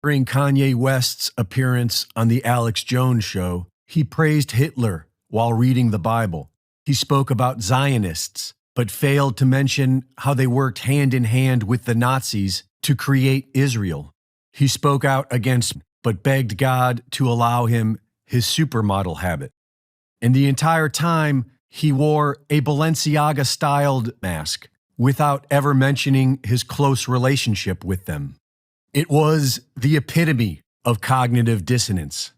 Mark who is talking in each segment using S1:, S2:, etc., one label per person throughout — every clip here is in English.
S1: During Kanye West's appearance on The Alex Jones Show, he praised Hitler while reading the Bible. He spoke about Zionists, but failed to mention how they worked hand in hand with the Nazis to create Israel. He spoke out against, but begged God to allow him his supermodel habit. And the entire time, he wore a Balenciaga-styled mask without ever mentioning his close relationship with them. It was the epitome of cognitive dissonance.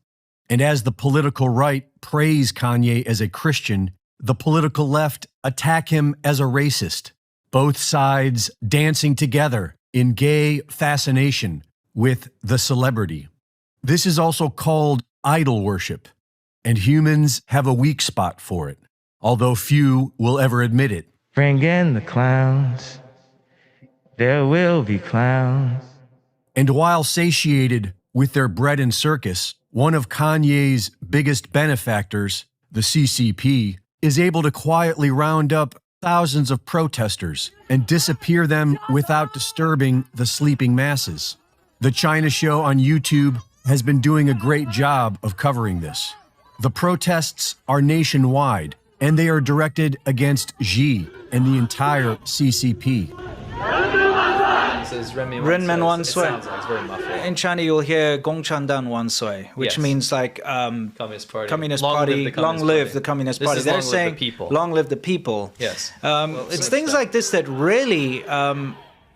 S1: And as the political right praise Kanye as a Christian, the political left attack him as a racist, both sides dancing together in gay fascination with the celebrity. This is also called idol worship, and humans have a weak spot for it, although few will ever admit it.
S2: Bring in the clowns. There will be clowns.
S1: And while satiated with their bread and circus, one of Kanye's biggest benefactors, the CCP, is able to quietly round up thousands of protesters and disappear them without disturbing the sleeping masses. The China Show on YouTube has been doing a great job of covering this. The protests are nationwide, and they are directed against Xi and the entire CCP.
S3: Renmen Wan Sui. In China, you'll hear Gongchandan Wan Sui, which means like
S4: Communist Party.
S3: Long live the Communist Party. They're saying, long live the people.
S4: Yes.
S3: It's things like this that really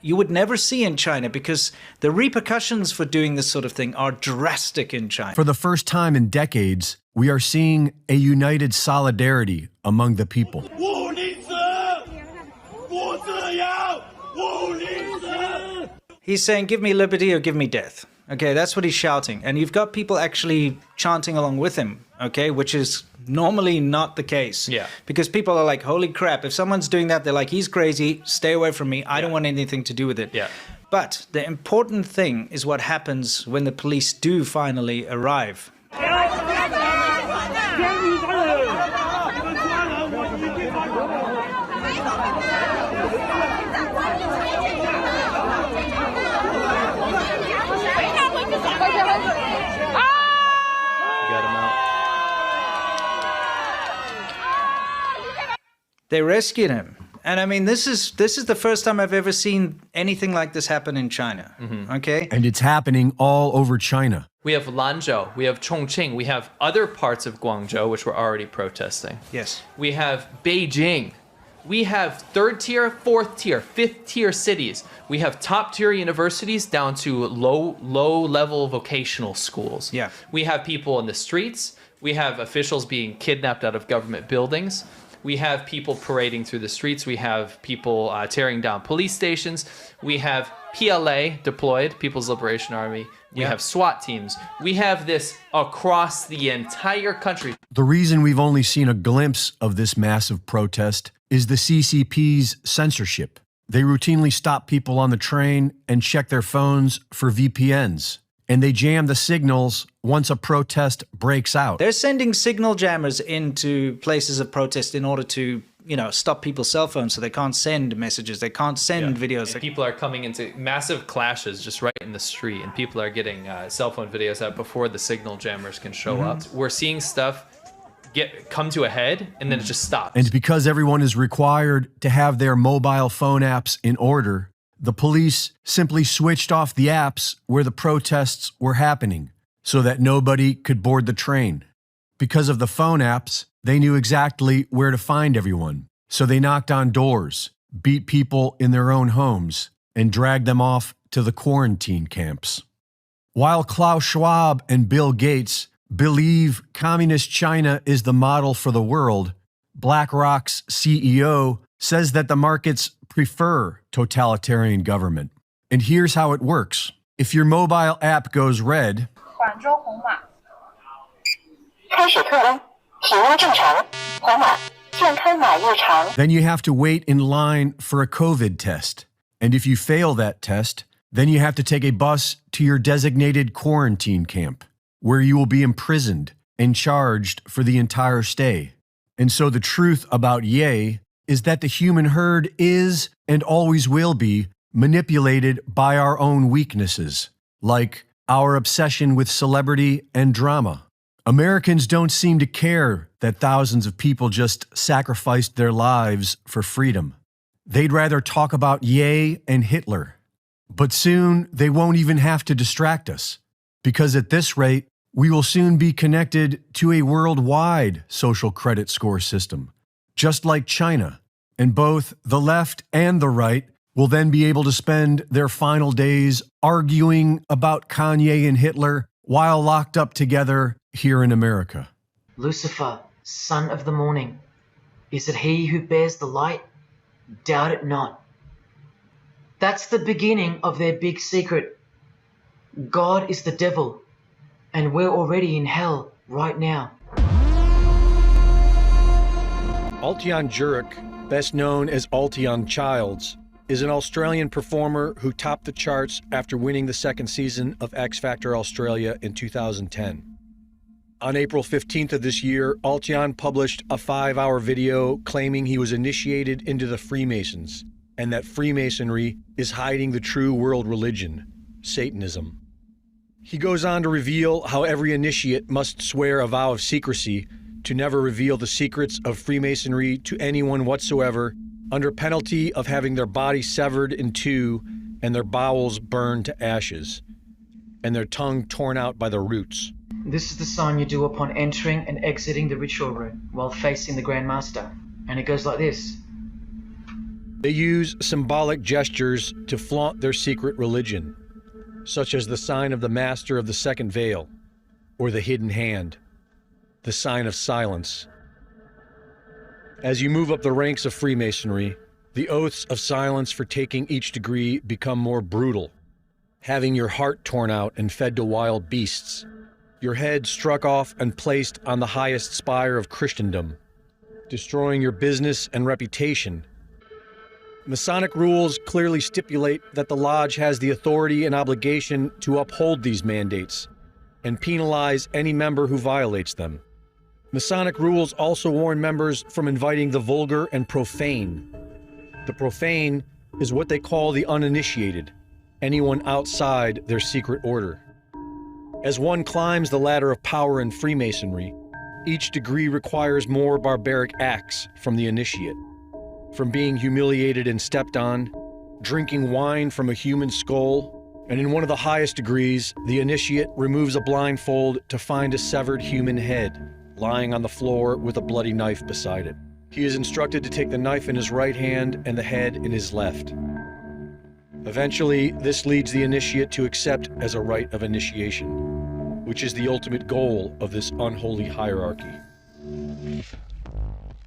S3: you would never see in China, because the repercussions for doing this sort of thing are drastic in China.
S1: For the first time in decades, we are seeing a united solidarity among the people.
S3: He's saying, give me liberty or give me death. Okay, that's what he's shouting. And you've got people actually chanting along with him, okay, which is normally not the case.
S4: Yeah.
S3: Because people are like, holy crap, if someone's doing that, they're like, he's crazy, stay away from me, I don't want anything to do with it.
S4: Yeah.
S3: But the important thing is what happens when the police do finally arrive. They rescued him. And I mean, this is the first time I've ever seen anything like this happen in China, okay?
S1: And it's happening all over China.
S4: We have Lanzhou, we have Chongqing, we have other parts of Guangzhou which were already protesting.
S3: Yes.
S4: We have Beijing. We have third tier, fourth tier, fifth tier cities. We have top tier universities down to low level vocational schools.
S3: Yeah.
S4: We have people in the streets. We have officials being kidnapped out of government buildings. We have people parading through the streets. We have people tearing down police stations. We have PLA deployed, People's Liberation Army. We have SWAT teams. We have this across the entire country.
S1: The reason we've only seen a glimpse of this massive protest is the CCP's censorship. They routinely stop people on the train and check their phones for VPNs. And they jam the signals once a protest breaks out.
S3: They're sending signal jammers into places of protest in order to, stop people's cell phones so they can't send messages, they can't send videos.
S4: And people are coming into massive clashes just right in the street, and people are getting cell phone videos out before the signal jammers can show up. We're seeing stuff come to a head, and then it just stops.
S1: And because everyone is required to have their mobile phone apps in order, the police simply switched off the apps where the protests were happening so that nobody could board the train. Because of the phone apps, they knew exactly where to find everyone. So they knocked on doors, beat people in their own homes, and dragged them off to the quarantine camps. While Klaus Schwab and Bill Gates believe communist China is the model for the world, BlackRock's CEO says that the markets prefer totalitarian government. And here's how it works. If your mobile app goes red, then you have to wait in line for a COVID test. And if you fail that test, then you have to take a bus to your designated quarantine camp, where you will be imprisoned and charged for the entire stay. And so the truth about Ye is that the human herd is and always will be manipulated by our own weaknesses, like our obsession with celebrity and drama. Americans don't seem to care that thousands of people just sacrificed their lives for freedom. They'd rather talk about Ye and Hitler. But soon they won't even have to distract us, because at this rate, we will soon be connected to a worldwide social credit score system, just like China, and both the left and the right will then be able to spend their final days arguing about Kanye and Hitler while locked up together here in America.
S5: Lucifer, son of the morning, is it he who bears the light? Doubt it not. That's the beginning of their big secret. God is the devil, and we're already in hell right now.
S1: Altion Jurek, best known as Altion Childs, is an Australian performer who topped the charts after winning the second season of X Factor Australia in 2010. On April 15th of this year, Altion published a 5-hour video claiming he was initiated into the Freemasons and that Freemasonry is hiding the true world religion, Satanism. He goes on to reveal how every initiate must swear a vow of secrecy to never reveal the secrets of Freemasonry to anyone whatsoever, under penalty of having their body severed in two and their bowels burned to ashes, and their tongue torn out by the roots.
S5: This is the sign you do upon entering and exiting the ritual room while facing the Grand Master. And it goes like this.
S1: They use symbolic gestures to flaunt their secret religion, such as the sign of the Master of the Second Veil, or the Hidden Hand, the sign of silence. As you move up the ranks of Freemasonry, the oaths of silence for taking each degree become more brutal, having your heart torn out and fed to wild beasts, your head struck off and placed on the highest spire of Christendom, destroying your business and reputation. Masonic rules clearly stipulate that the Lodge has the authority and obligation to uphold these mandates and penalize any member who violates them. Masonic rules also warn members from inviting the vulgar and profane. The profane is what they call the uninitiated, anyone outside their secret order. As one climbs the ladder of power in Freemasonry, each degree requires more barbaric acts from the initiate. From being humiliated and stepped on, drinking wine from a human skull, and in one of the highest degrees, the initiate removes a blindfold to find a severed human head lying on the floor with a bloody knife beside it. He is instructed to take the knife in his right hand and the head in his left. Eventually, this leads the initiate to accept as a rite of initiation, which is the ultimate goal of this unholy hierarchy.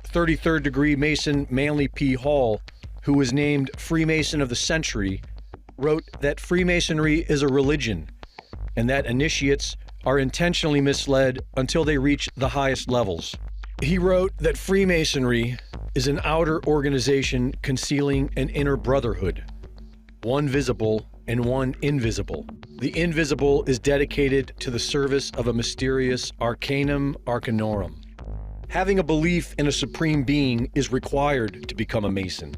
S1: 33rd degree Mason Manly P. Hall, who was named Freemason of the Century, wrote that Freemasonry is a religion and that initiates are intentionally misled until they reach the highest levels. He wrote that Freemasonry is an outer organization concealing an inner brotherhood, one visible and one invisible. The invisible is dedicated to the service of a mysterious arcanum arcanorum. Having a belief in a supreme being is required to become a Mason,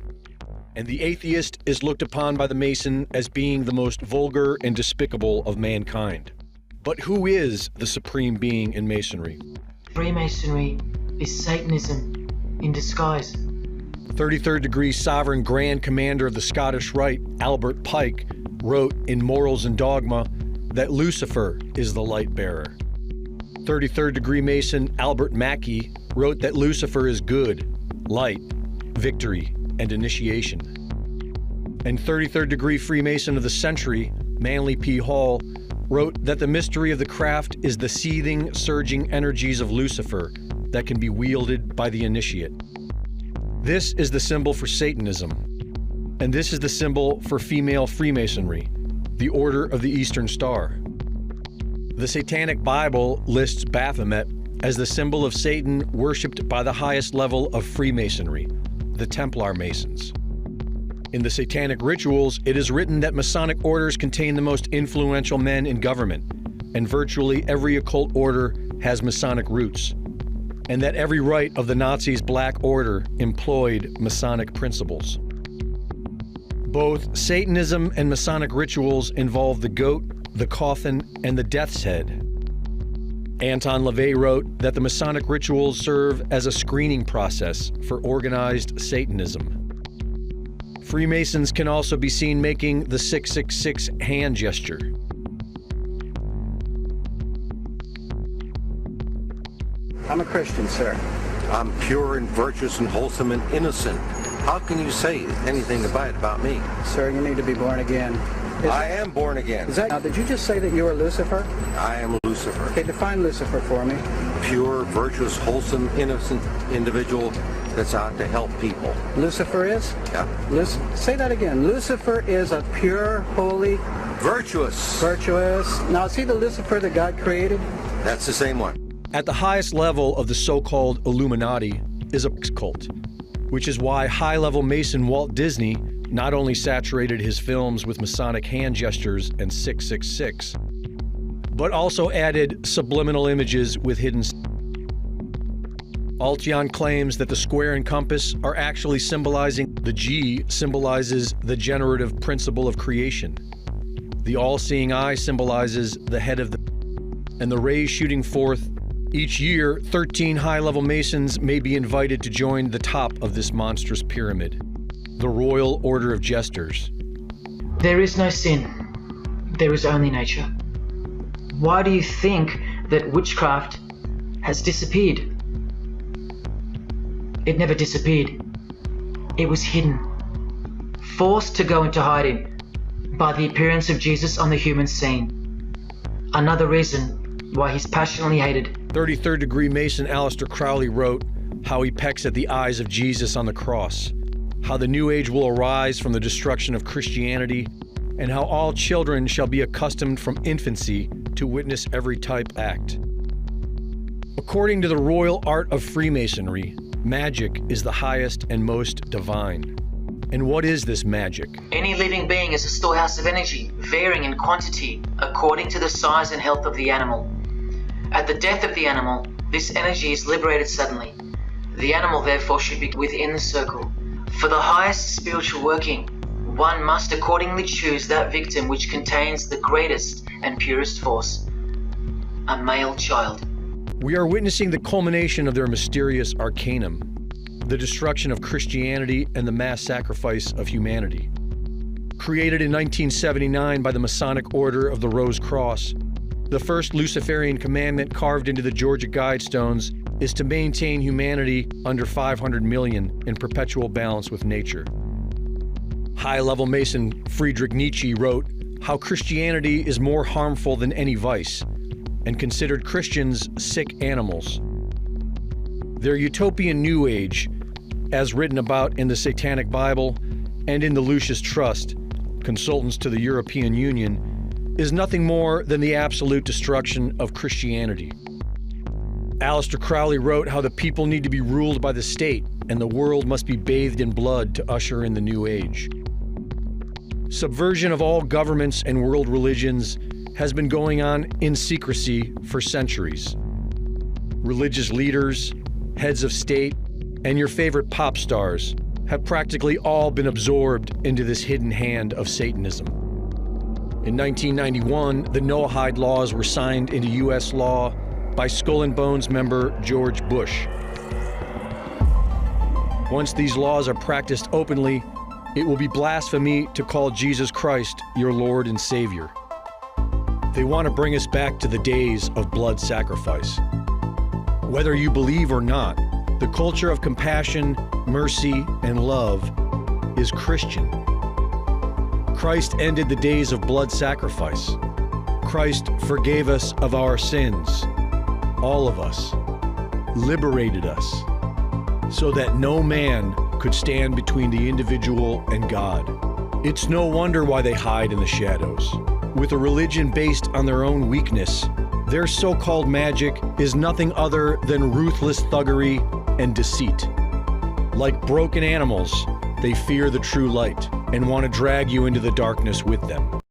S1: and the atheist is looked upon by the Mason as being the most vulgar and despicable of mankind. But who is the supreme being in Masonry?
S5: Freemasonry is Satanism in disguise.
S1: 33rd degree Sovereign Grand Commander of the Scottish Rite, Albert Pike, wrote in Morals and Dogma that Lucifer is the light bearer. 33rd degree Mason Albert Mackey wrote that Lucifer is good, light, victory, and initiation. And 33rd degree Freemason of the Century, Manly P. Hall, wrote that the mystery of the craft is the seething, surging energies of Lucifer that can be wielded by the initiate. This is the symbol for Satanism, and this is the symbol for female Freemasonry, the Order of the Eastern Star. The Satanic Bible lists Baphomet as the symbol of Satan worshipped by the highest level of Freemasonry, the Templar Masons. In the Satanic rituals, it is written that Masonic orders contain the most influential men in government, and virtually every occult order has Masonic roots, and that every rite of the Nazis' Black Order employed Masonic principles. Both Satanism and Masonic rituals involve the goat, the coffin, and the death's head. Anton LaVey wrote that the Masonic rituals serve as a screening process for organized Satanism. Freemasons can also be seen making the 666 hand gesture.
S6: I'm a Christian, sir.
S7: I'm pure and virtuous and wholesome and innocent. How can you say anything bad about me?
S6: Sir, you need to be born again.
S7: I am born again.
S6: Now, did you just say that you are Lucifer?
S7: I am Lucifer.
S6: Okay, define Lucifer for me.
S7: Pure, virtuous, wholesome, innocent individual that's out to help people.
S6: Lucifer is?
S7: Yeah.
S6: Say that again. Lucifer is a pure, holy...
S7: Virtuous.
S6: Virtuous. Now, is he the Lucifer that God created?
S7: That's the same one.
S1: At the highest level of the so-called Illuminati is a cult, which is why high-level Mason Walt Disney not only saturated his films with Masonic hand gestures and 666, but also added subliminal images with hidden. Altion claims that the square and compass are actually symbolizing the G symbolizes the generative principle of creation. The all-seeing eye symbolizes the head of the, and the rays shooting forth. Each year, 13 high-level Masons may be invited to join the top of this monstrous pyramid, the Royal Order of Jesters.
S5: There is no sin. There is only nature. Why do you think that witchcraft has disappeared? It never disappeared. It was hidden, forced to go into hiding by the appearance of Jesus on the human scene. Another reason why he's passionately hated.
S1: 33rd degree Mason Aleister Crowley wrote how he pecks at the eyes of Jesus on the cross, how the New Age will arise from the destruction of Christianity, and how all children shall be accustomed from infancy to witness every type act. According to the royal art of Freemasonry, magic is the highest and most divine. And what is this magic?
S5: Any living being is a storehouse of energy, varying in quantity according to the size and health of the animal. At the death of the animal, this energy is liberated suddenly. The animal therefore should be within the circle. For the highest spiritual working, one must accordingly choose that victim which contains the greatest and purest force, a male child.
S1: We are witnessing the culmination of their mysterious arcanum, the destruction of Christianity and the mass sacrifice of humanity. Created in 1979 by the Masonic Order of the Rose Cross, the first Luciferian commandment carved into the Georgia Guidestones is to maintain humanity under 500 million in perpetual balance with nature. High-level Mason Friedrich Nietzsche wrote how Christianity is more harmful than any vice, and considered Christians sick animals. Their utopian New Age, as written about in the Satanic Bible and in the Lucis Trust, consultants to the European Union, is nothing more than the absolute destruction of Christianity. Aleister Crowley wrote how the people need to be ruled by the state and the world must be bathed in blood to usher in the New Age. Subversion of all governments and world religions has been going on in secrecy for centuries. Religious leaders, heads of state, and your favorite pop stars have practically all been absorbed into this hidden hand of Satanism. In 1991, the Noahide laws were signed into U.S. law by Skull and Bones member George Bush. Once these laws are practiced openly, it will be blasphemy to call Jesus Christ your Lord and Savior. They want to bring us back to the days of blood sacrifice. Whether you believe or not, the culture of compassion, mercy, and love is Christian. Christ ended the days of blood sacrifice. Christ forgave us of our sins, all of us, liberated us, so that no man could stand between the individual and God. It's no wonder why they hide in the shadows. With a religion based on their own weakness, their so-called magic is nothing other than ruthless thuggery and deceit. Like broken animals, they fear the true light and want to drag you into the darkness with them.